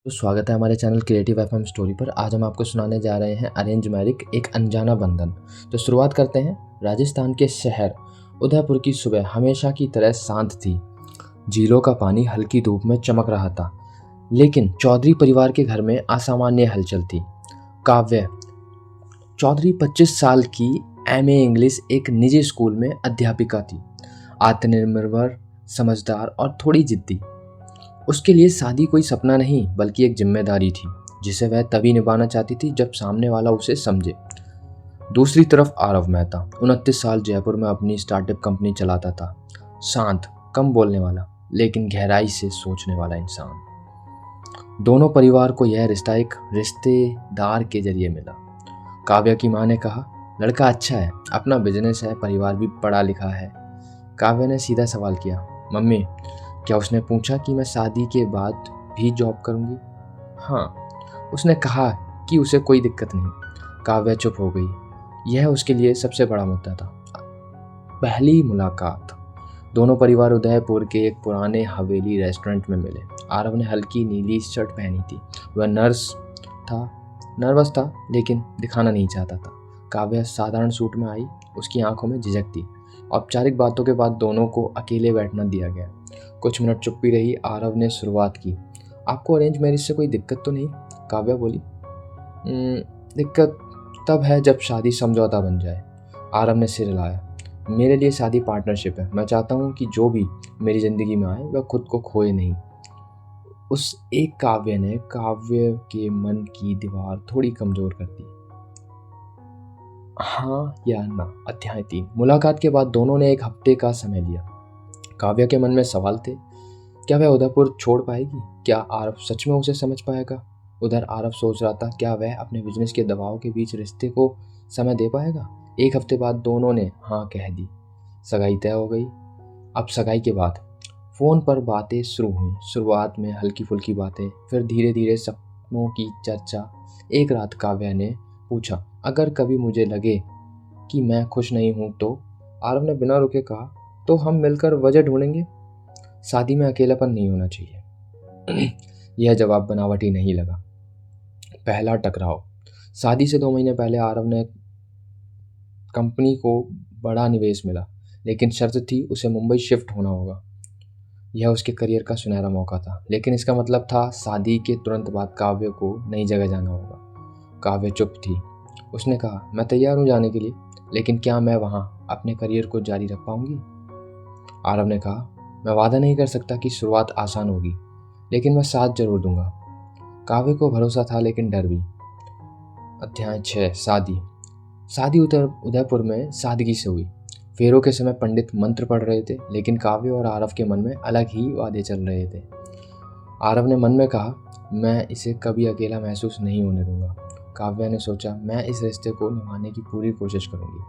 तो स्वागत है हमारे चैनल क्रिएटिव एफएम स्टोरी पर। आज हम आपको सुनाने जा रहे हैं अरेंज मैरिज एक अनजाना बंधन। तो शुरुआत करते हैं। राजस्थान के शहर उदयपुर की सुबह हमेशा की तरह शांत थी। झीलों का पानी हल्की धूप में चमक रहा था, लेकिन चौधरी परिवार के घर में असामान्य हलचल थी। काव्य चौधरी 25 साल की एमए इंग्लिश एक निजी स्कूल में अध्यापिका थी। आत्मनिर्भर, समझदार और थोड़ी जिद्दी। उसके लिए शादी कोई सपना नहीं बल्कि एक जिम्मेदारी थी, जिसे वह तभी निभाना चाहती थी जब सामने वाला उसे समझे। दूसरी तरफ आरव मेहता 29 साल, जयपुर में अपनी स्टार्टअप कंपनी चलाता था। शांत, कम बोलने वाला, लेकिन गहराई से सोचने वाला इंसान। दोनों परिवार को यह रिश्ता एक रिश्तेदार के जरिए मिला। काव्या की माँ ने कहा, लड़का अच्छा है, अपना बिजनेस है, परिवार भी पढ़ा लिखा है। काव्या ने सीधा सवाल किया, मम्मी, क्या उसने पूछा कि मैं शादी के बाद भी जॉब करूंगी? हाँ, उसने कहा कि उसे कोई दिक्कत नहीं। काव्या चुप हो गई। यह उसके लिए सबसे बड़ा मुद्दा था। पहली मुलाकात। दोनों परिवार उदयपुर के एक पुराने हवेली रेस्टोरेंट में मिले। आरव ने हल्की नीली शर्ट पहनी थी। वह नर्वस था, लेकिन दिखाना नहीं चाहता था। काव्या साधारण सूट में आई। उसकी आंखों में झिझक थी। औपचारिक बातों के बाद दोनों को अकेले बैठना दिया गया। कुछ मिनट चुप्पी रही। आरव ने शुरुआत की, आपको अरेंज मैरिज से कोई दिक्कत तो नहीं? काव्या बोली, दिक्कत तब है जब शादी समझौता बन जाए। आरव ने सिर हिलाया, मेरे लिए शादी पार्टनरशिप है। मैं चाहता हूँ कि जो भी मेरी ज़िंदगी में आए वह खुद को खोए नहीं। उस एक काव्य ने काव्य के मन की दीवार थोड़ी कमज़ोर कर दी। हाँ या ना। अध्याय 3। मुलाकात के बाद दोनों ने एक हफ्ते का समय लिया। काव्या के मन में सवाल थे। क्या वह उदयपुर छोड़ पाएगी? क्या आरव सच में उसे समझ पाएगा? उधर आरव सोच रहा था, क्या वह अपने बिजनेस के दबाव के बीच रिश्ते को समय दे पाएगा? एक हफ्ते बाद दोनों ने हाँ कह दी। सगाई तय हो गई। अब सगाई के बाद फ़ोन पर बातें शुरू हुई। शुरुआत में हल्की फुल्की बातें, फिर धीरे धीरे सपनों की चर्चा। एक रात काव्या ने पूछा, अगर कभी मुझे लगे कि मैं खुश नहीं हूँ तो? आरव ने बिना रुके कहा, तो हम मिलकर वजह ढूंढेंगे। शादी में अकेलापन नहीं होना चाहिए। यह जवाब बनावटी नहीं लगा। पहला टकराव। शादी से 2 महीने पहले आरव ने कंपनी को बड़ा निवेश मिला, लेकिन शर्त थी उसे मुंबई शिफ्ट होना होगा। यह उसके करियर का सुनहरा मौका था, लेकिन इसका मतलब था शादी के तुरंत बाद काव्य को नई जगह जाना होगा। काव्य चुप थी। उसने कहा, मैं तैयार हूँ जाने के लिए, लेकिन क्या मैं वहाँ अपने करियर को जारी रख पाऊंगी? आरव ने कहा, मैं वादा नहीं कर सकता कि शुरुआत आसान होगी, लेकिन मैं साथ जरूर दूंगा। काव्य को भरोसा था, लेकिन डर भी। अध्याय 6। शादी। शादी उदयपुर में सादगी से हुई। फेरों के समय पंडित मंत्र पढ़ रहे थे, लेकिन काव्य और आरव के मन में अलग ही वादे चल रहे थे। आरव ने मन में कहा, मैं इसे कभी अकेला महसूस नहीं होने दूंगा। काव्या ने सोचा, मैं इस रिश्ते को निभाने की पूरी कोशिश करूंगी।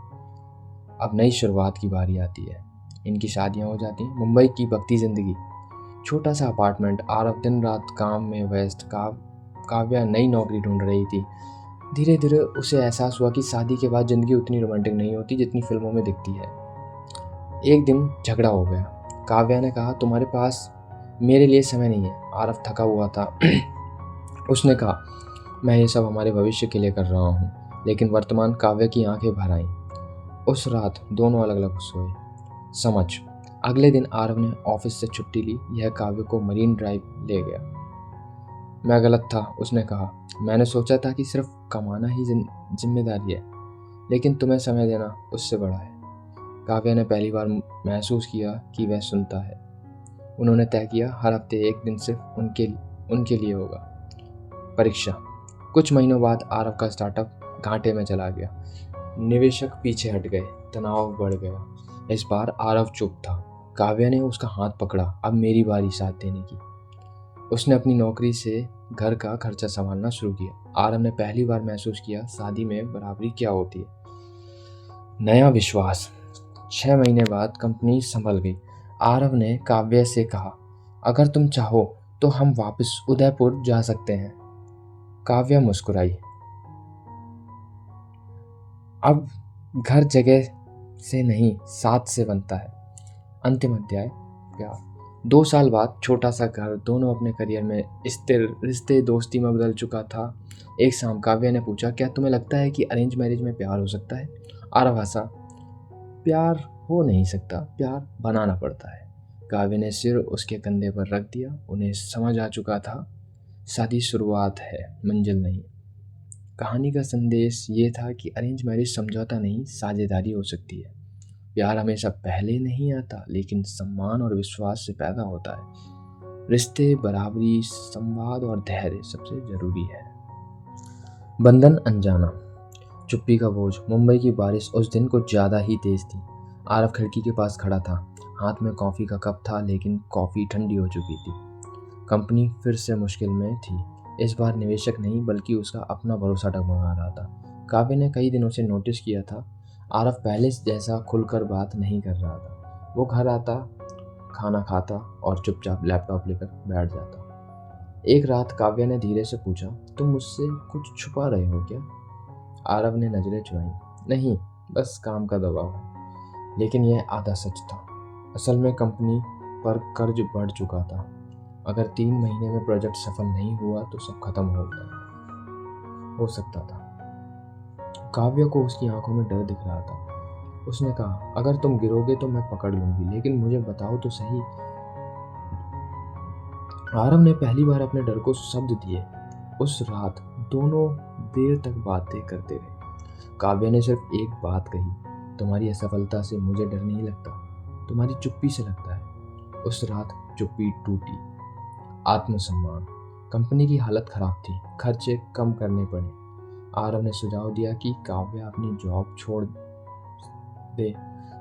अब नई शुरुआत की बारी आती है। इनकी शादियां हो जाती। मुंबई की भक्ति जिंदगी। छोटा सा अपार्टमेंट। आरव दिन रात काम में व्यस्त। काव्या नई नौकरी ढूंढ रही थी। धीरे धीरे उसे एहसास हुआ कि शादी के बाद जिंदगी उतनी रोमांटिक नहीं होती जितनी फिल्मों में दिखती है। एक दिन झगड़ा हो गया। काव्या ने कहा, तुम्हारे पास मेरे लिए समय नहीं है। आरव थका हुआ था। उसने कहा, मैं ये सब हमारे भविष्य के लिए कर रहा हूँ। लेकिन वर्तमान। काव्या की आंखें भर आईं। उस रात दोनों अलग अलग सोए। समझ। अगले दिन आरव ने ऑफिस से छुट्टी ली। यह काव्य को मरीन ड्राइव ले गया। मैं गलत था, उसने कहा। मैंने सोचा था कि सिर्फ कमाना ही जिम्मेदारी है, लेकिन तुम्हें समय देना उससे बड़ा है। काव्या ने पहली बार महसूस किया कि वह सुनता है। उन्होंने तय किया, हर हफ्ते एक दिन सिर्फ उनके लिए होगा। परीक्षा। कुछ महीनों बाद आरव का स्टार्टअप घाटे में चला गया। निवेशक पीछे हट गए। तनाव बढ़ गया। इस बार आरव चुप था। काव्या ने उसका हाथ पकड़ा। अब मेरी बारी साथ देने की। उसने अपनी नौकरी से घर का खर्चा संभालना शुरू किया। आरव ने पहली बार महसूस किया, शादी में बराबरी क्या होती है। नया विश्वास। 6 महीने बाद कंपनी संभल गई। आरव ने काव्या से कहा, अगर तुम चाहो तो हम वापस उदयपुर जा सकते हैं। काव्या मुस्कुराई। अब घर जगह से नहीं, साथ से बनता है। अंतिम अध्याय। प्यार। 2 साल बाद छोटा सा घर, दोनों अपने करियर में स्थिर, रिश्ते दोस्ती में बदल चुका था। एक शाम काव्या ने पूछा, क्या तुम्हें लगता है कि अरेंज मैरिज में प्यार हो सकता है? आरव हंसा, प्यार हो नहीं सकता, प्यार बनाना पड़ता है। काव्य ने सिर उसके कंधे पर रख दिया। उन्हें समझ आ चुका था, शादी शुरुआत है, मंजिल नहीं। कहानी का संदेश ये था कि अरेंज मैरिज समझौता नहीं, साझेदारी हो सकती है। प्यार हमेशा पहले नहीं आता, लेकिन सम्मान और विश्वास से पैदा होता है। रिश्ते, बराबरी, संवाद और धैर्य सबसे जरूरी है। बंधन अनजाना। चुप्पी का बोझ। मुंबई की बारिश उस दिन कुछ ज्यादा ही तेज थी। आरव खिड़की के पास खड़ा था। हाथ में कॉफी का कप था, लेकिन कॉफी ठंडी हो चुकी थी। कंपनी फिर से मुश्किल में थी। इस बार निवेशक नहीं, बल्कि उसका अपना भरोसा डगमगा रहा था। काव्य ने कई दिनों से नोटिस किया था, आरव पहले जैसा खुलकर बात नहीं कर रहा था। वो घर आता, खाना खाता और चुपचाप लैपटॉप लेकर बैठ जाता। एक रात काव्या ने धीरे से पूछा, तुम मुझसे कुछ छुपा रहे हो क्या? आरव ने नजरें चुराई। नहीं, बस काम का दबाव है। लेकिन यह आधा सच था। असल में कंपनी पर कर्ज बढ़ चुका था। अगर 3 महीने में प्रोजेक्ट सफल नहीं हुआ तो सब खत्म हो सकता था। काव्या को उसकी आंखों में डर दिख रहा था। उसने कहा, अगर तुम गिरोगे तो मैं पकड़ लूंगी, लेकिन मुझे बताओ तो सही। आरव ने पहली बार अपने डर को शब्द दिए। उस रात दोनों देर तक बातें करते रहे। काव्या ने सिर्फ एक बात कही, तुम्हारी असफलता से मुझे डर नहीं लगता, तुम्हारी चुप्पी से लगता है। उस रात चुप्पी टूटी। आत्मसम्मान। कंपनी की हालत खराब थी, खर्चे कम करने पड़े। आरव ने सुझाव दिया कि काव्या अपनी जॉब छोड़ दे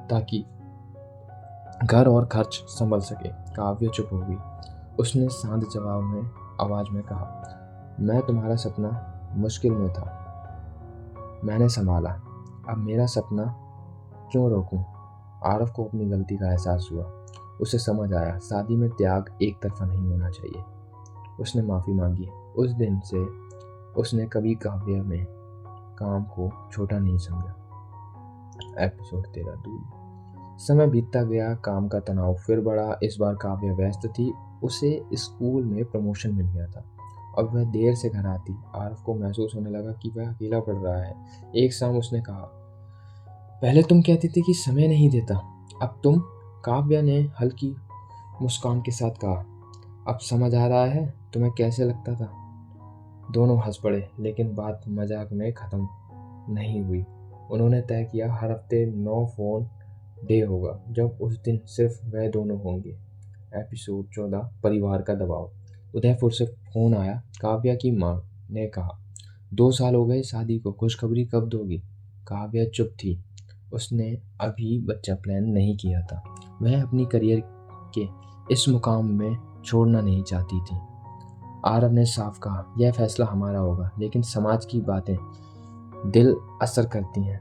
ताकि घर और खर्च संभल सके। काव्या चुप हो गई। उसने शांत जवाब में आवाज में कहा, मैं तुम्हारा सपना मुश्किल में था, मैंने संभाला, अब मेरा सपना क्यों रोकूं? आरव को अपनी गलती का एहसास हुआ। उसे समझ आया, शादी में त्याग एक तरफा नहीं होना चाहिए। उसने माफ़ी मांगी। उस दिन से उसने कभी काव्या में काम को छोटा नहीं समझा। एपिसोड 13 दूरी। समय बीतता गया, काम का तनाव फिर बढ़ा। इस बार काव्या व्यस्त थी। उसे स्कूल में प्रमोशन मिल गया था। अब वह देर से घर आती। आरव को महसूस होने लगा कि वह अकेला पड़ रहा है। एक शाम उसने कहा, पहले तुम कहती थी कि समय नहीं देता, अब तुम? काव्या ने हल्की मुस्कान के साथ कहा, अब समझ आ रहा है तुम्हें कैसे लगता था। दोनों हंस पड़े, लेकिन बात मजाक में ख़त्म नहीं हुई। उन्होंने तय किया, हर हफ्ते 9 फ़ोन डे होगा, जब उस दिन सिर्फ वह दोनों होंगे। एपिसोड 14 परिवार का दबाव। उदयपुर से फ़ोन आया। काव्या की माँ ने कहा, 2 साल हो गए शादी को, खुशखबरी कब दोगी? काव्या चुप थी। उसने अभी बच्चा प्लान नहीं किया था। वह अपनी करियर के इस मुकाम में छोड़ना नहीं चाहती थी। आरव ने साफ कहा, यह फैसला हमारा होगा, लेकिन समाज की बातें दिल असर करती हैं।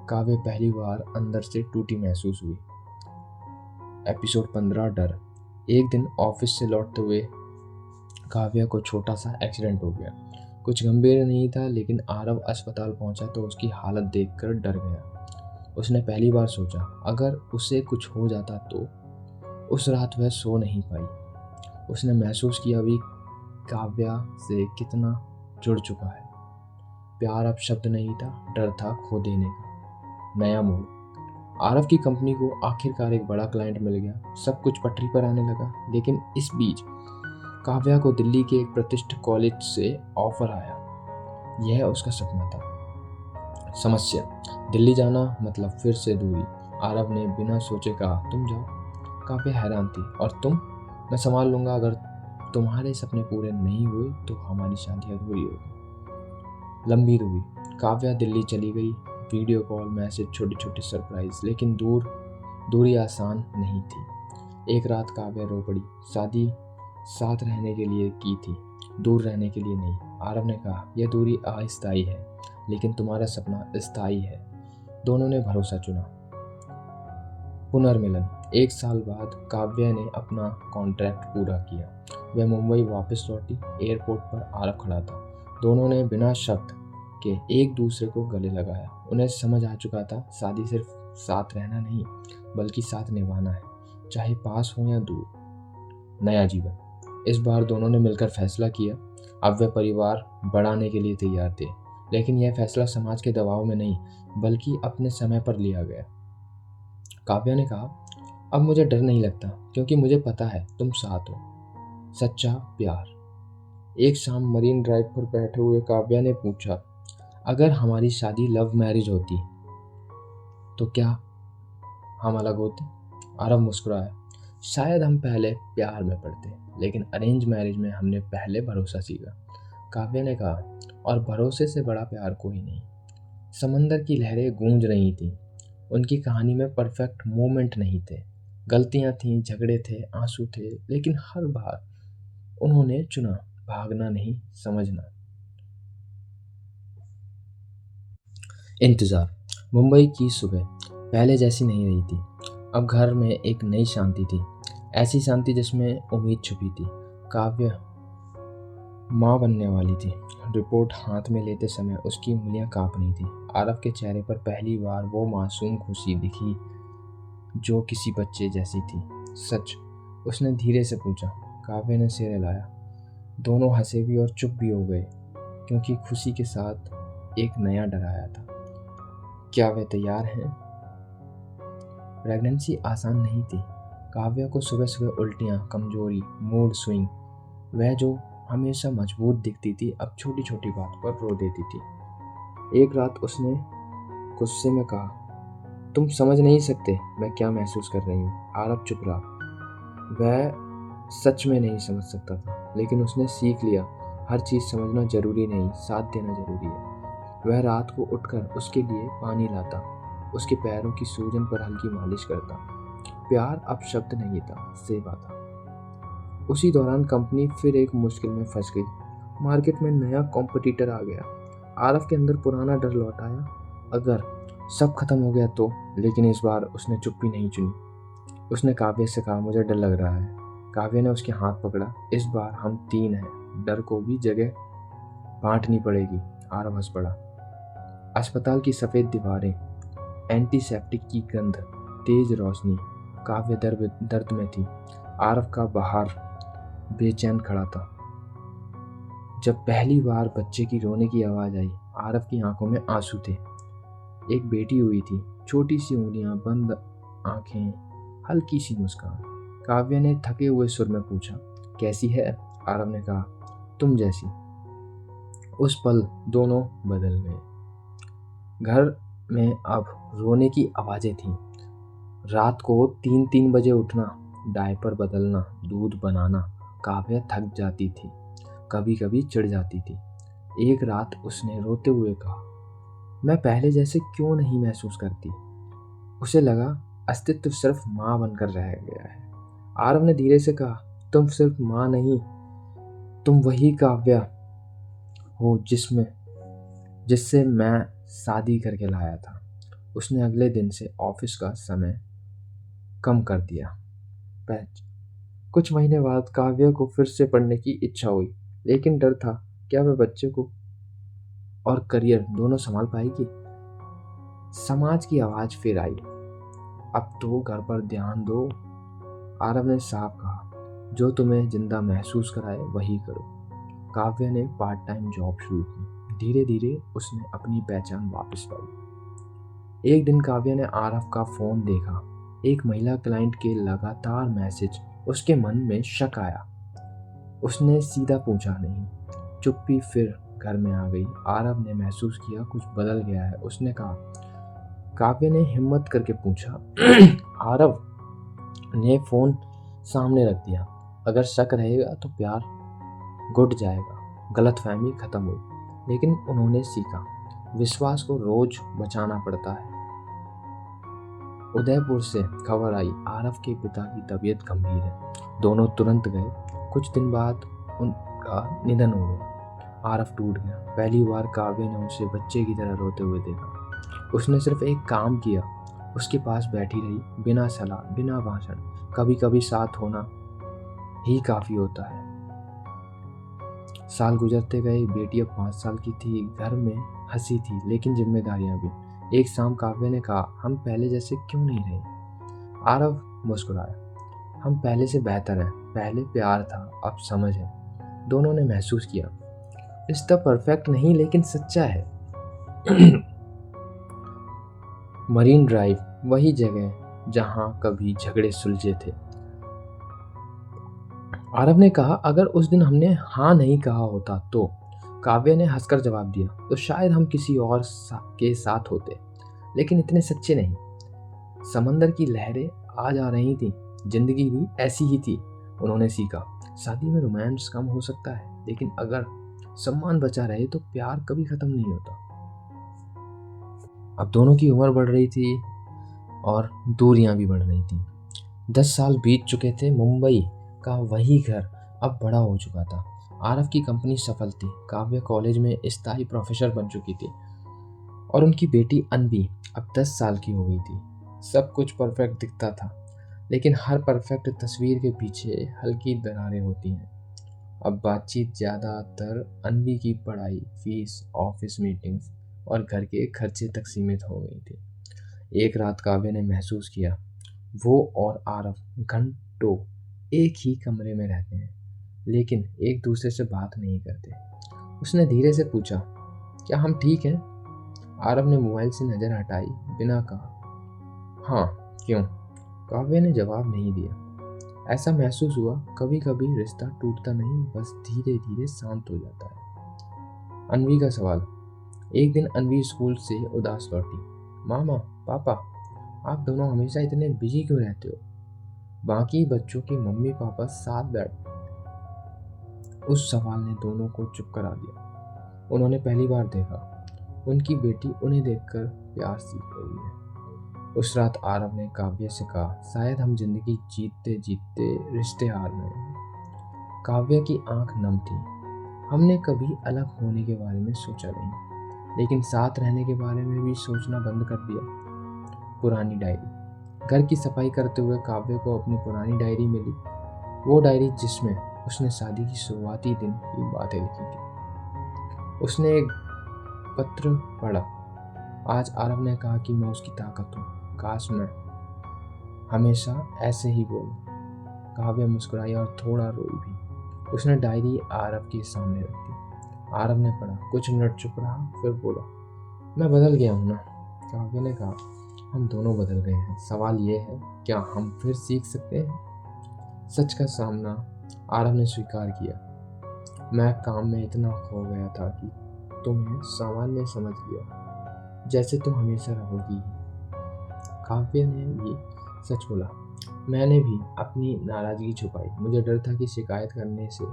काव्य पहली बार अंदर से टूटी महसूस हुई। एपिसोड 15 डर। एक दिन ऑफिस से लौटते हुए काव्या को छोटा सा एक्सीडेंट हो गया। कुछ गंभीर नहीं था, लेकिन आरव अस्पताल पहुंचा तो उसकी हालत देखकर डर गया। उसने पहली बार सोचा, अगर उसे कुछ हो जाता तो। उस रात वह सो नहीं पाई। उसने महसूस किया अभी काव्या से कितना जुड़ चुका है। प्यार अब शब्द नहीं था, डर था खो देने का। नया मोड़। आरव की कंपनी को आखिरकार एक बड़ा क्लाइंट मिल गया। सब कुछ पटरी पर आने लगा, लेकिन इस बीच काव्या को दिल्ली के एक प्रतिष्ठित कॉलेज से ऑफर आया। यह उसका सपना था। समस्या, दिल्ली जाना मतलब फिर से दूरी। आरव ने बिना सोचे कहा, तुम जाओ। काव्या हैरान थी, और तुम? मैं संभाल लूंगा, अगर तुम्हारे सपने पूरे नहीं हुए तो हमारी शादी अधूरी होगी। लंबी दूरी। काव्या दिल्ली चली गई। वीडियो कॉल, मैसेज, छोटे छोटे सरप्राइज, लेकिन दूरी आसान नहीं थी। एक रात काव्या रो पड़ी। शादी साथ रहने के लिए की थी, दूर रहने के लिए नहीं। आरव ने कहा, यह दूरी अस्थायी है, लेकिन तुम्हारा सपना स्थायी है। दोनों ने भरोसा चुना। पुनर्मिलन। 1 साल बाद काव्या ने अपना कॉन्ट्रैक्ट पूरा किया। वह मुंबई वापस लौटी। एयरपोर्ट पर आरव खड़ा था। दोनों ने बिना शब्द के एक दूसरे को गले लगाया। उन्हें समझ आ चुका था, शादी सिर्फ साथ रहना नहीं, बल्कि साथ निभाना है, चाहे पास हो या दूर। नया जीवन। इस बार दोनों ने मिलकर फैसला किया। अब वे परिवार बढ़ाने के लिए तैयार थे, लेकिन यह फैसला समाज के दबाव में नहीं बल्कि अपने समय पर लिया गया। काव्या ने कहा, अब मुझे डर नहीं लगता क्योंकि मुझे पता है तुम साथ हो। सच्चा प्यार। एक शाम मरीन ड्राइव पर बैठे हुए काव्या ने पूछा, अगर हमारी शादी लव मैरिज होती तो क्या हम अलग होते? आरव मुस्कुराया, शायद हम पहले प्यार में पड़ते, लेकिन अरेंज मैरिज में हमने पहले भरोसा सीखा। काव्या ने कहा, और भरोसे से बड़ा प्यार कोई नहीं। समंदर की लहरें गूंज रही थीं। उनकी कहानी में परफेक्ट मोमेंट नहीं थे, गलतियां थीं, झगड़े थे, आंसू थे, लेकिन हर बार उन्होंने चुना भागना नहीं, समझना। इंतजार। मुंबई की सुबह पहले जैसी नहीं रही थी। अब घर में एक नई शांति थी, ऐसी शांति जिसमें उम्मीद छुपी थी। काव्य माँ बनने वाली थी। रिपोर्ट हाथ में लेते समय उसकी उंगलियां कांप रही थी। आरव के चेहरे पर पहली बार वो मासूम खुशी दिखी जो किसी बच्चे जैसी थी। सच? उसने धीरे से पूछा। काव्य ने सिर हिलाया। दोनों हंसे भी और चुप भी हो गए, क्योंकि खुशी के साथ एक नया डर आया था। क्या वे तैयार हैं? प्रेगनेंसी आसान नहीं थी। काव्या को सुबह सुबह उल्टियाँ, कमजोरी, मूड स्विंग। वह जो हमेशा मजबूत दिखती थी अब छोटी छोटी बात पर रो देती थी। एक रात उसने गुस्से में कहा, तुम समझ नहीं सकते मैं क्या महसूस कर रही हूँ। आरव चुप रहा। वह सच में नहीं समझ सकता था, लेकिन उसने सीख लिया हर चीज़ समझना जरूरी नहीं, साथ देना जरूरी है। वह रात को उठकर उसके लिए पानी लाता, उसके पैरों की सूजन पर हल्की मालिश करता। प्यार अब शब्द नहीं था, सेवा था। उसी दौरान कंपनी फिर एक मुश्किल में फंस गई। मार्केट में नया कॉम्पिटिटर आ गया। आरव के अंदर पुराना डर लौट आया, अगर सब खत्म हो गया तो। लेकिन इस बार उसने चुप्पी नहीं चुनी। उसने काव्य से कहा, मुझे डर लग रहा है। काव्य ने उसके हाथ पकड़ा। इस बार हम 3 हैं, डर को भी जगह बांटनी पड़ेगी। आरव हंस पड़ा। अस्पताल की सफ़ेद दीवारें, एंटीसेप्टिक की गंध, तेज रोशनी। काव्य दर्द में थी। आरव का बाहर बेचैन खड़ा था। जब पहली बार बच्चे की रोने की आवाज़ आई, आरव की आंखों में आंसू थे। एक बेटी हुई थी, छोटी सी उंगलियां, बंद आंखें, हल्की सी मुस्कान। काव्य ने थके हुए सुर में पूछा, कैसी है? आरव ने कहा, तुम जैसी। उस पल दोनों बदल गए। घर में अब रोने की आवाज़ें थीं। रात को 3-3 बजे उठना, डायपर बदलना, दूध बनाना। काव्य थक जाती थी, कभी कभी चिढ़ जाती थी। एक रात उसने रोते हुए कहा, मैं पहले जैसे क्यों नहीं महसूस करती। उसे लगा अस्तित्व सिर्फ माँ बनकर रह गया है। आरव ने धीरे से कहा, तुम सिर्फ माँ नहीं, तुम वही काव्य हो जिससे मैं शादी करके लाया था। उसने अगले दिन से ऑफिस का समय कम कर दिया। कुछ महीने बाद काव्य को फिर से पढ़ने की इच्छा हुई, लेकिन डर था, क्या वह बच्चे को और करियर दोनों संभाल पाएगी। समाज की आवाज फिर आई, अब तो घर पर ध्यान दो। आरव ने साफ कहा, जो तुम्हें जिंदा महसूस कराए वही करो। काव्य ने पार्ट टाइम जॉब शुरू की। धीरे धीरे उसने अपनी पहचान वापस पाई। एक दिन काव्य ने आरव का फोन देखा। एक महिला क्लाइंट के लगातार मैसेज। उसके मन में शक आया। उसने सीधा पूछा नहीं। चुप्पी फिर घर में आ गई। आरव ने महसूस किया कुछ बदल गया है। उसने कहा। काव्य ने हिम्मत करके पूछा। आरव ने फोन सामने रख दिया। अगर शक रहेगा तो प्यार घुट जाएगा। गलतफहमी खत्म हुई, लेकिन उन्होंने सीखा, विश्वास को रोज बचाना पड़ता है। उदयपुर से खबर आई, आरव के पिता की तबीयत गंभीर है। दोनों तुरंत गए। कुछ दिन बाद उनका निधन हो गया। आरव टूट गया। पहली बार काव्य ने उसे बच्चे की तरह रोते हुए देखा। उसने सिर्फ एक काम किया, उसके पास बैठी रही, बिना सलाह, बिना भाषण। कभी कभी साथ होना ही काफी होता है। साल गुजरते गए। बेटी अब 5 साल की थी। घर में हंसी थी, लेकिन जिम्मेदारियां भी। एक शाम काव्य ने कहा, हम पहले जैसे क्यों नहीं रहे। आरव मुस्कुराया, हम पहले से बेहतर हैं। पहले प्यार था, अब समझ है। दोनों ने महसूस किया रिश्ता परफेक्ट नहीं लेकिन सच्चा है। मरीन ड्राइव, वही जगह जहां कभी झगड़े सुलझे थे। आरव ने कहा, अगर उस दिन हमने हाँ नहीं कहा होता तो। काव्य ने हंसकर जवाब दिया, तो शायद हम किसी और के साथ होते, लेकिन इतने सच्चे नहीं। समंदर की लहरें आ जा रही थी, जिंदगी भी ऐसी ही थी। उन्होंने सीखा, शादी में रोमांस कम हो सकता है, लेकिन अगर सम्मान बचा रहे तो प्यार कभी खत्म नहीं होता। अब दोनों की उम्र बढ़ रही थी और दूरियां भी बढ़ रही थी। 10 साल बीत चुके थे। मुंबई का वही घर अब बड़ा हो चुका था। आरव की कंपनी सफल थी। काव्य कॉलेज में स्थायी प्रोफेसर बन चुकी थी और उनकी बेटी अनवी अब 10 साल की हो गई थी। सब कुछ परफेक्ट दिखता था, लेकिन हर परफेक्ट तस्वीर के पीछे हल्की दरारें होती हैं। अब बातचीत ज़्यादातर अनवी की पढ़ाई, फीस, ऑफिस मीटिंग्स और घर के खर्चे तक सीमित हो गई थी। एक रात काव्य ने महसूस किया, वो और आरव घंटों एक ही कमरे में रहते हैं, लेकिन एक दूसरे से बात नहीं करते। उसने धीरे से पूछा, क्या हम ठीक हैं? आरव ने मोबाइल से नज़र हटाई बिना कहा, हाँ, क्यों? काव्य ने जवाब नहीं दिया। ऐसा महसूस हुआ, कभी कभी रिश्ता टूटता नहीं, बस धीरे धीरे शांत हो जाता है। अनवी का सवाल। एक दिन अनवी स्कूल से उदास लौटी। मामा, पापा, आप दोनों हमेशा इतने बिजी क्यों रहते हो? बाकी बच्चों के मम्मी पापा साथ बैठ। उस सवाल ने दोनों को चुप करा दिया। उन्होंने पहली बार देखा, उनकी बेटी उन्हें देखकर प्यार सीख रही है। उस रात आरव ने काव्य से कहा, शायद हम जिंदगी जीतते जीतते रिश्ते हार गए हैं। काव्य की आंख नम थी। हमने कभी अलग होने के बारे में सोचा नहीं, लेकिन साथ रहने के बारे में भी सोचना बंद कर दिया। पुरानी डायरी। घर की सफाई करते हुए काव्य को अपनी पुरानी डायरी मिली। वो डायरी जिसमें उसने शादी की शुरुआती दिन की बातें लिखी थी। उसने एक पत्र पढ़ा। आज आरव ने कहा कि मैं उसकी ताकत हूँ, काश मैं हमेशा ऐसे ही बोलूं। काव्य मुस्कुराई और थोड़ा रोई भी। उसने डायरी आरव के सामने रख दी। आरव ने पढ़ा, कुछ मिनट चुप रहा, फिर बोला, मैं बदल गया हूँ ना? काव्य ने कहा, हम दोनों बदल गए हैं। सवाल ये है, क्या हम फिर सीख सकते हैं? सच का सामना आरव ने स्वीकार किया। मैं काम में इतना खो गया था कि तुम्हें सामान्य समझ लिया, जैसे तुम हमेशा रहोगी। काव्य ने भी सच बोला, मैंने भी अपनी नाराजगी छुपाई। मुझे डर था कि शिकायत करने से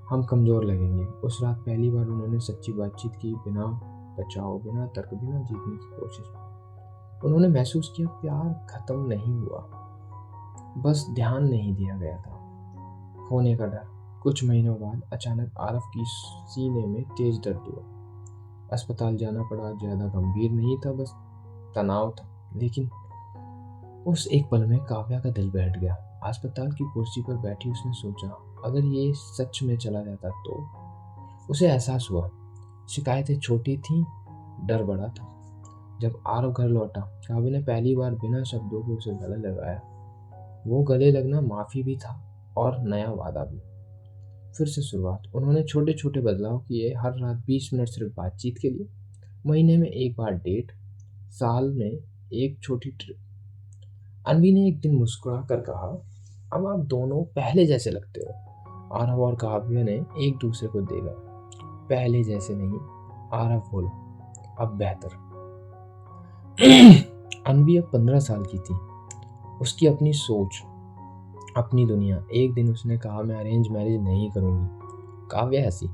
हम कमज़ोर लगेंगे। उस रात पहली बार उन्होंने सच्ची बातचीत की, बिना बचाव, बिना तर्क, बिना जीतने की कोशिश। उन्होंने महसूस किया, प्यार खत्म नहीं हुआ, बस ध्यान नहीं दिया गया था। खोने का डर। कुछ महीनों बाद अचानक आरव की सीने में तेज दर्द हुआ। अस्पताल जाना पड़ा। ज़्यादा गंभीर नहीं था, बस तनाव था, लेकिन उस एक पल में काव्या का दिल बैठ गया। अस्पताल की कुर्सी पर बैठी उसने सोचा, अगर ये सच में चला जाता तो। उसे एहसास हुआ, शिकायतें छोटी थीं, डर बड़ा था। जब आरव घर लौटा, काव्या ने पहली बार बिना शब्दों के उसे गले लगाया। वो गले लगना माफ़ी भी था और नया वादा भी। फिर से शुरुआत। उन्होंने छोटे छोटे बदलाव किए। हर रात 20 मिनट सिर्फ बातचीत के लिए, महीने में एक बार डेट, साल में एक छोटी ट्रिप। अनवी ने एक दिन मुस्कुरा कर कहा, अब आप दोनों पहले जैसे लगते हो। आरव और काव्य ने एक दूसरे को देखा। पहले जैसे नहीं, आरव बोला, अब बेहतर। अनवी अब 15 साल की थी। उसकी अपनी सोच, अपनी दुनिया। एक दिन उसने कहा, मैं अरेंज मैरिज नहीं करूंगी। काव्य हंसी,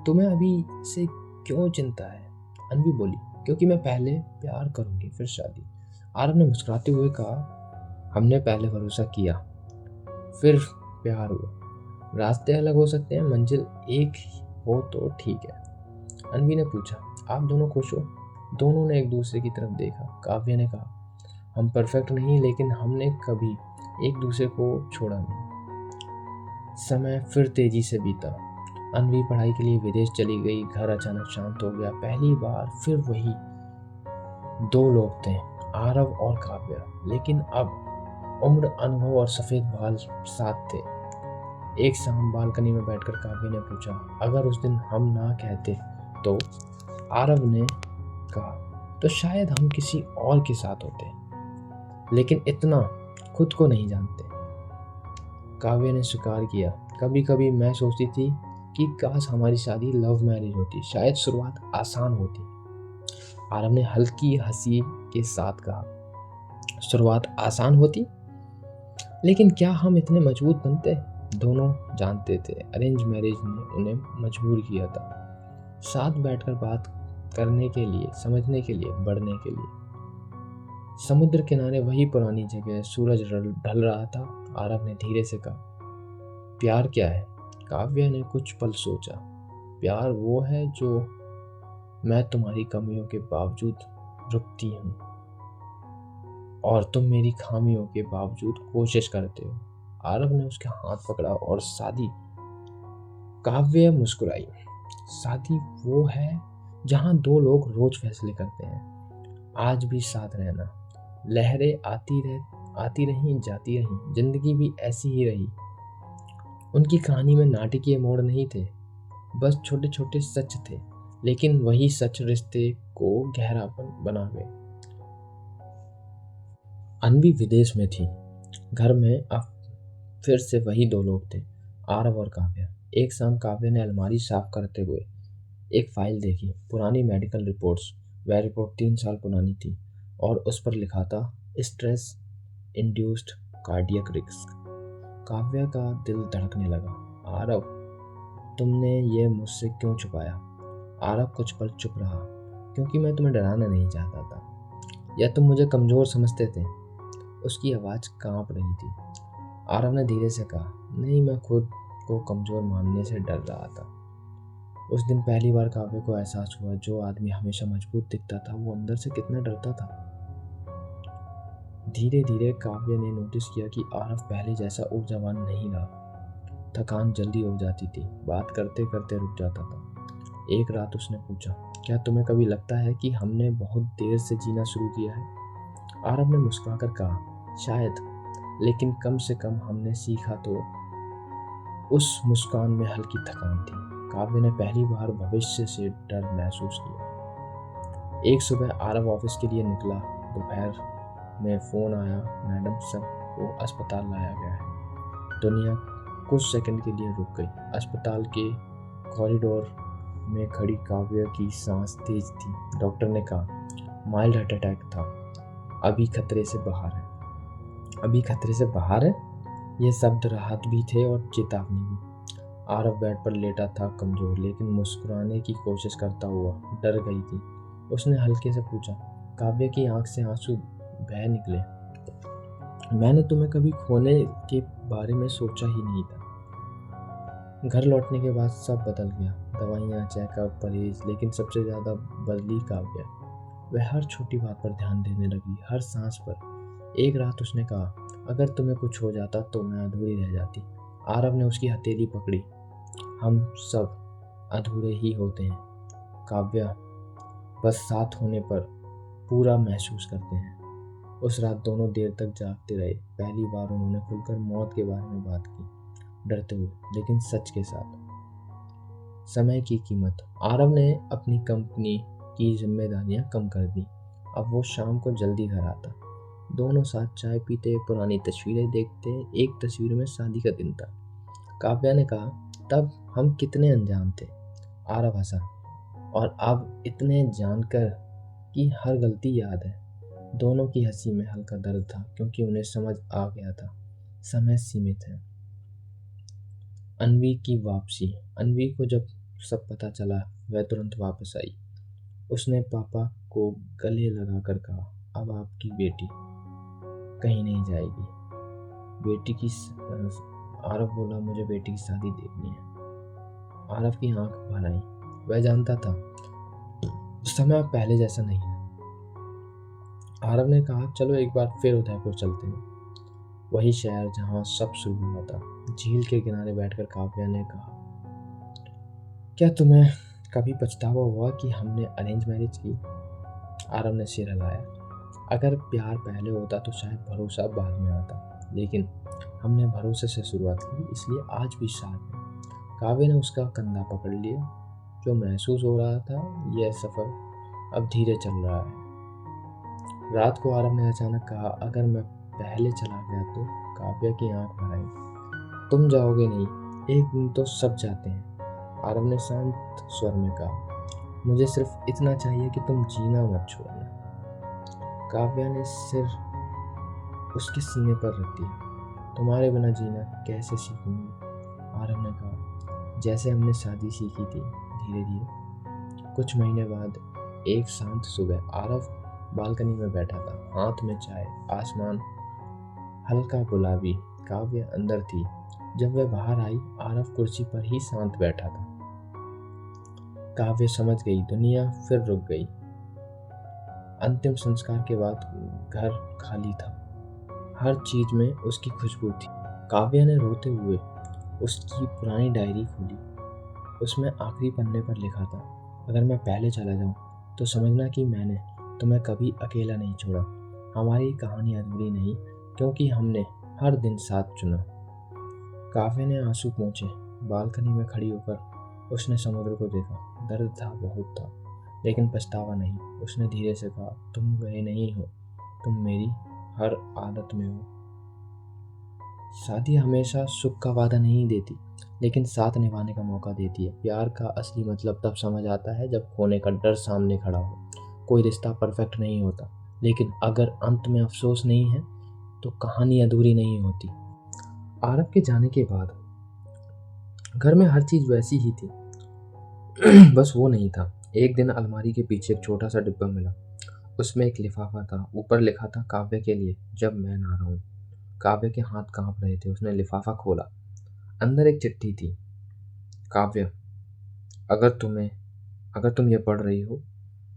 तुम्हें अभी से क्यों चिंता है? अनवी बोली, क्योंकि मैं पहले प्यार करूंगी, फिर शादी। आरव ने मुस्कुराते हुए कहा, हमने पहले भरोसा किया, फिर प्यार हुआ। रास्ते अलग हो सकते हैं, मंजिल एक हो तो ठीक है। अनवी ने पूछा, आप दोनों खुश हो? दोनों ने एक दूसरे की तरफ देखा। काव्य ने कहा, हम परफेक्ट नहीं, लेकिन हमने कभी एक दूसरे को छोड़ा नहीं। समय फिर तेजी से बीता। अनवी पढ़ाई के लिए विदेश चली गई। घर अचानक शांत हो गया। पहली बार फिर वही दो लोग थे, आरव और काव्य। लेकिन अब उम्र, अनुभव और सफ़ेद बाल साथ थे। एक शाम बालकनी में बैठकर काव्य ने पूछा, अगर उस दिन हम ना कहते तो? आरव ने कहा, तो शायद हम किसी और के साथ होते, लेकिन इतना खुद को नहीं जानते। काव्य ने स्वीकार किया, कभी कभी मैं सोचती थी कि काश हमारी शादी लव मैरिज होती, शायद शुरुआत आसान होती। आरव ने हल्की हंसी के साथ कहा, शुरुआत आसान होती, लेकिन क्या हम इतने मजबूत बनते? दोनों जानते थे अरेंज मैरिज ने उन्हें मजबूर किया था, साथ बैठकर बात करने के लिए, समझने के लिए, बढ़ने के लिए। समुद्र किनारे वही पुरानी जगह, सूरज ढल रहा था। आरव ने धीरे से कहा, प्यार क्या है? काव्य ने कुछ पल सोचा। प्यार वो है जो मैं तुम्हारी कमियों के बावजूद रुकती हूँ और तुम मेरी खामियों के बावजूद कोशिश करते हो। आरव ने उसका हाथ पकड़ा और शादी, काव्य मुस्कुराई, शादी वो है जहाँ दो लोग रोज फैसले करते हैं, आज भी साथ रहना। लहरें आती रहीं, जाती रहीं, जिंदगी भी ऐसी ही रही। उनकी कहानी में नाटकीय मोड़ नहीं थे, बस छोटे छोटे सच थे, लेकिन वही सच रिश्ते को गहरापन बना गए। अनवी विदेश में थी। घर में अब फिर से वही दो लोग थे, आरव और काव्य। एक शाम काव्य ने अलमारी साफ करते हुए एक फाइल देखी, पुरानी मेडिकल रिपोर्ट्स। वह रिपोर्ट 3 साल पुरानी थी और उस पर लिखा था, स्ट्रेस इंड्यूस्ड कार्डियक रिस्क। काव्य का दिल धड़कने लगा। आरव, तुमने ये मुझसे क्यों छुपाया? आरव कुछ पल चुप रहा, क्योंकि मैं तुम्हें डराना नहीं चाहता था, या तुम मुझे कमज़ोर समझते थे? उसकी आवाज़ कांप रही थी। आरव ने धीरे से कहा, नहीं, मैं खुद को कमज़ोर मानने से डर रहा था। उस दिन पहली बार काव्य को एहसास हुआ, जो आदमी हमेशा मजबूत दिखता था वो अंदर से कितना डरता था। धीरे धीरे काव्य ने नोटिस किया कि आरव पहले जैसा ऊर्जावान नहीं रहा। थकान जल्दी हो जाती थी, बात करते करते रुक जाता था। एक रात उसने पूछा, क्या तुम्हें कभी लगता है कि हमने बहुत देर से जीना शुरू किया है? आरव ने मुस्कुराकर कहा, शायद, लेकिन कम से कम हमने सीखा तो। उस मुस्कान में हल्की थकान थी। काव्य ने पहली बार भविष्य से डर महसूस किया। एक सुबह आरव ऑफिस के लिए निकला। दोपहर में फ़ोन आया, मैडम, सबको अस्पताल लाया गया है। दुनिया कुछ सेकंड के लिए रुक गई। अस्पताल के कॉरिडोर में खड़ी काव्य की सांस तेज थी। डॉक्टर ने कहा, माइल्ड हार्ट अटैक था, अभी खतरे से बाहर है। अभी खतरे से बाहर है? ये शब्द राहत भी थे और चेतावनी भी। आरव बेड पर लेटा था, कमजोर, लेकिन मुस्कुराने की कोशिश करता हुआ। डर गई थी। उसने हल्के से पूछा। काव्य की आंख से आंसू बह निकले। मैंने तुम्हें कभी खोने के बारे में सोचा ही नहीं था। घर लौटने के बाद सब बदल गया, दवाइयाँ, चेकअप, परहेज, लेकिन सबसे ज़्यादा बदली काव्य। वह हर छोटी बात पर ध्यान देने लगी, हर सांस पर। एक रात उसने कहा, अगर तुम्हें कुछ हो जाता तो मैं अधूरी रह जाती। आरव ने उसकी हथेली पकड़ी। हम सब अधूरे ही होते हैं काव्या, बस साथ होने पर पूरा महसूस करते हैं। उस रात दोनों देर तक जागते रहे। पहली बार उन्होंने खुलकर मौत के बारे में बात की, डरते हुए लेकिन सच के साथ। समय की कीमत। आरव ने अपनी कंपनी की जिम्मेदारियां कम कर दी। अब वो शाम को जल्दी घर आता। दोनों साथ चाय पीते, पुरानी तस्वीरें देखते। एक तस्वीर में शादी का दिन था। काव्या ने कहा, तब हम कितने अनजान थे। आरव हंसा, और अब इतने जानकर कि हर गलती याद है। दोनों की हंसी में हल्का दर्द था, क्योंकि उन्हें समझ आ गया था, समय सीमित है। अनवी की वापसी। अनवी को जब सब पता चला, वह तुरंत वापस आई। उसने पापा को गले लगाकर कहा, अब आपकी बेटी कहीं नहीं जाएगी। बेटी की आरव बोला, मुझे बेटी की शादी देखनी है। आरव की आंख भर आई। वह जानता था समय पहले जैसा नहीं है। आरव ने कहा, चलो एक बार फिर उदयपुर चलते हैं, वही शहर जहां सब शुरू हुआ था। झील के किनारे बैठकर काव्या ने कहा, क्या तुम्हें कभी पछतावा हुआ कि हमने अरेंज मैरिज की? आरव ने सिर हिलाया। अगर प्यार पहले होता तो शायद भरोसा बाद में आता, लेकिन हमने भरोसे से शुरुआत की, इसलिए आज भी साथ हैं। काव्य ने उसका कंधा पकड़ लिया। जो महसूस हो रहा था, यह सफ़र अब धीरे चल रहा है। रात को आरव ने अचानक कहा, अगर मैं पहले चला गया तो? काव्य की आंख भर आई। तुम जाओगे नहीं, एक दिन तो सब जाते हैं, आरव ने शांत स्वर में कहा। मुझे सिर्फ इतना चाहिए कि तुम जीना मत छोड़ना। काव्या ने सिर उसके सीने पर रख दिया। तुम्हारे बिना जीना कैसे सीखूंगी? आरव ने कहा। जैसे हमने शादी सीखी थी, धीरे धीरे। कुछ महीने बाद एक शांत सुबह आरव बालकनी में बैठा था, हाथ में चाय, आसमान हल्का गुलाबी। काव्य अंदर थी। जब वह बाहर आई, आरव कुर्सी पर ही शांत बैठा था। काव्य समझ गई, दुनिया फिर रुक गई। अंतिम संस्कार के बाद घर खाली था। हर चीज में उसकी खुशबू थी। काव्य ने रोते हुए उसकी पुरानी डायरी खोली। उसमें आखिरी पन्ने पर लिखा था, अगर मैं पहले चला जाऊं तो समझना कि मैंने तुम्हें कभी अकेला नहीं छोड़ा। हमारी कहानी अधूरी नहीं, क्योंकि हमने हर दिन साथ चुना। काव्य ने आंसू पोंछे। बालकनी में खड़ी होकर उसने समुद्र को देखा। दर्द था, बहुत था, लेकिन पछतावा नहीं। उसने धीरे से कहा, तुम गए नहीं हो, तुम मेरी हर आदत में हो। शादी हमेशा सुख का वादा नहीं देती, लेकिन साथ निभाने का मौका देती है। प्यार का असली मतलब तब समझ आता है जब खोने का डर सामने खड़ा हो। कोई रिश्ता परफेक्ट नहीं होता, लेकिन अगर अंत में अफसोस नहीं है तो कहानी अधूरी नहीं होती। आरव के जाने के बाद घर में हर चीज वैसी ही थी, बस वो नहीं था। एक दिन अलमारी के पीछे एक छोटा सा डिब्बा मिला। उसमें एक लिफाफा था। ऊपर लिखा था, काव्य के लिए, जब मैं ना रहूं। काव्य के हाथ कांप रहे थे। उसने लिफाफा खोला। अंदर एक चिट्ठी थी। काव्य, अगर तुम ये पढ़ रही हो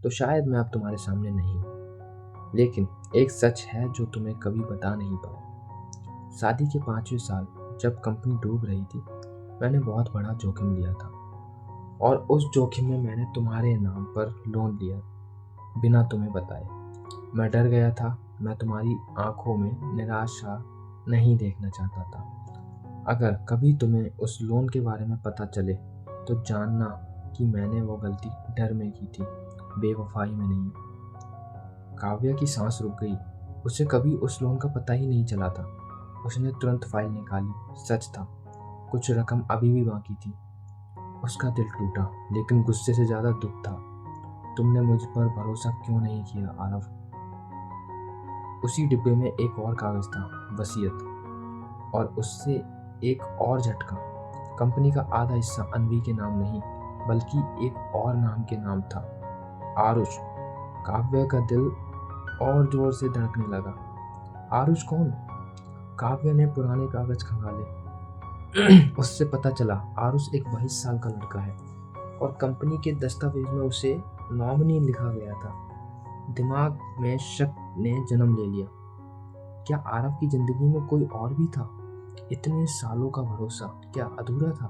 तो शायद मैं अब तुम्हारे सामने नहीं हूं, लेकिन एक सच है जो तुम्हें कभी बता नहीं पाया। शादी के 5वें साल जब कंपनी डूब रही थी, मैंने बहुत बड़ा जोखिम लिया था, और उस जोखिम में मैंने तुम्हारे नाम पर लोन लिया, बिना तुम्हें बताए। मैं डर गया था। मैं तुम्हारी आंखों में निराशा नहीं देखना चाहता था। अगर कभी तुम्हें उस लोन के बारे में पता चले तो जानना कि मैंने वो गलती डर में की थी, बेवफाई में नहीं। काव्या की सांस रुक गई। उसे कभी उस लोन का पता ही नहीं चला था। उसने तुरंत फाइल निकाली। सच था, कुछ रकम अभी भी बाकी थी। उसका दिल टूटा, लेकिन गुस्से से ज्यादा दुख था। तुमने मुझ पर भरोसा क्यों नहीं किया आरव? उसी डिब्बे में एक और कागज था, वसीयत, और उससे एक और झटका। कंपनी का आधा हिस्सा अनवी के नाम नहीं, बल्कि एक और नाम के नाम था, आरुष। काव्य का दिल और जोर से धड़कने लगा। आरुष कौन? काव्य ने पुराने कागज खंगाले। उससे पता चला आरुष एक 22 साल का लड़का है, और कंपनी के दस्तावेज में उसे नॉमिनी लिखा गया था। दिमाग में शक ने जन्म ले लिया। क्या आरव की जिंदगी में कोई और भी था? इतने सालों का भरोसा क्या अधूरा था?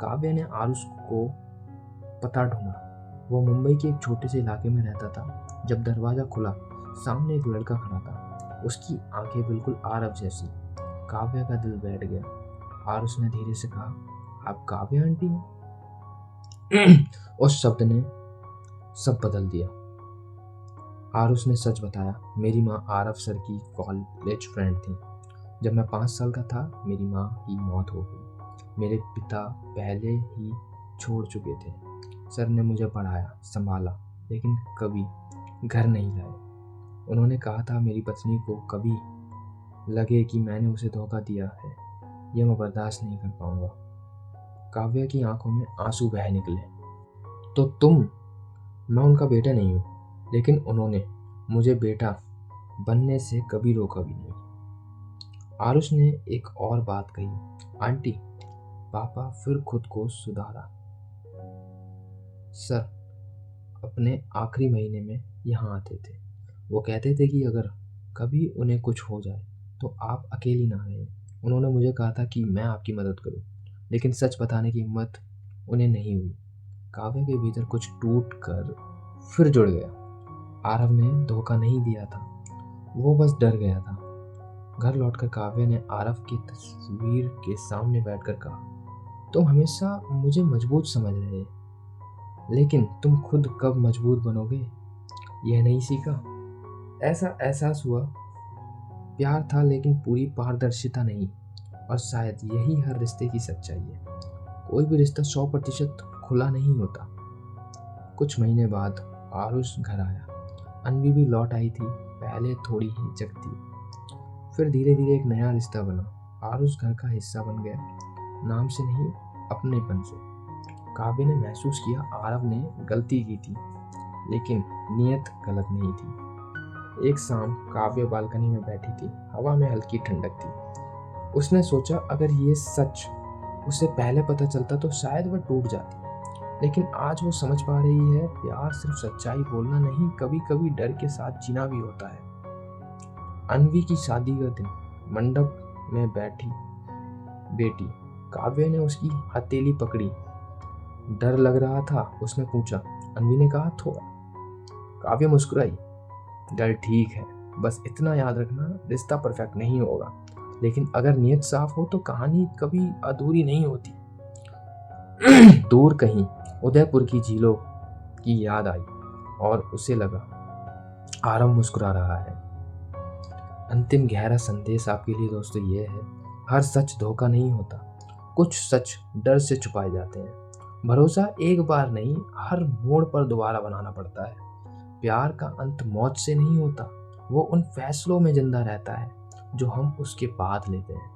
काव्य ने आरुष को पता ढूंढा। वो मुंबई के एक छोटे से इलाके में रहता था। जब दरवाजा खुला, सामने एक लड़का खड़ा था। उसकी आंखें बिल्कुल आरव जैसी। काव्य का दिल बैठ गया। आरुष ने धीरे से कहा, आप काव्य आंटी हैं? उस शब्द ने सब बदल दिया। आरुष ने सच बताया। मेरी माँ आरव सर की कॉलेज फ्रेंड थी। जब मैं 5 साल का था, मेरी माँ की मौत हो गई। मेरे पिता पहले ही छोड़ चुके थे। सर ने मुझे पढ़ाया, संभाला, लेकिन कभी घर नहीं लाए। उन्होंने कहा था, मेरी पत्नी को कभी लगे कि मैंने उसे धोखा दिया है, यह मैं बर्दाश्त नहीं कर पाऊंगा। काव्य की आंखों में आंसू बह निकले। तो मैं उनका बेटा नहीं हूँ, लेकिन उन्होंने मुझे बेटा बनने से कभी रोका भी नहीं। आरुष ने एक और बात कही, आंटी, पापा फिर खुद को सुधारा। सर अपने आखिरी महीने में यहाँ आते थे। वो कहते थे कि अगर कभी उन्हें कुछ हो जाए तो आप अकेली ना रहें। उन्होंने मुझे कहा था कि मैं आपकी मदद करूं, लेकिन सच बताने की हिम्मत उन्हें नहीं हुई। काव्य के भीतर कुछ टूट कर फिर जुड़ गया। आरव ने धोखा नहीं दिया था, वो बस डर गया था। घर लौटकर काव्या ने आरव की तस्वीर के सामने बैठकर कहा, तुम हमेशा मुझे मजबूत समझ रहे, लेकिन तुम खुद कब मजबूत बनोगे यह नहीं सीखा। ऐसा एहसास हुआ, प्यार था लेकिन पूरी पारदर्शिता नहीं, और शायद यही हर रिश्ते की सच्चाई है। कोई भी रिश्ता 100% खुला नहीं होता। कुछ महीने बाद आरुष घर आया। अनवी भी लौट आई थी, पहले थोड़ी ही जगती, फिर धीरे धीरे एक नया रिश्ता बना। आरुष घर का हिस्सा बन गया, नाम से नहीं अपनेपन से। काव्य ने महसूस किया आरव ने गलती की थी, लेकिन नीयत गलत नहीं थी। एक शाम काव्य बालकनी में बैठी थी, हवा में हल्की ठंडक थी। उसने सोचा अगर ये सच उसे पहले पता चलता तो शायद वह टूट जाती, लेकिन आज वो समझ पा रही है प्यार सिर्फ सच्चाई बोलना नहीं, कभी कभी डर के साथ जीना भी होता है। अनवी की शादी का दिन, मंडप में बैठी बेटी। काव्य ने उसकी हथेली पकड़ी। डर लग रहा था, उसने पूछा। अनवी ने कहा थोड़ा। काव्य मुस्कुराई। डर ठीक है, बस इतना याद रखना रिश्ता परफेक्ट नहीं होगा, लेकिन अगर नीयत साफ हो तो कहानी कभी अधूरी नहीं होती। दूर कहीं उदयपुर की झीलों की याद आई और उसे लगा आरव मुस्कुरा रहा है। अंतिम गहरा संदेश आपके लिए दोस्तों ये है, हर सच धोखा नहीं होता, कुछ सच डर से छुपाए जाते हैं। भरोसा एक बार नहीं, हर मोड़ पर दोबारा बनाना पड़ता है। प्यार का अंत मौत से नहीं होता, वो उन फैसलों में जिंदा रहता है जो हम उसके बाद लेते हैं।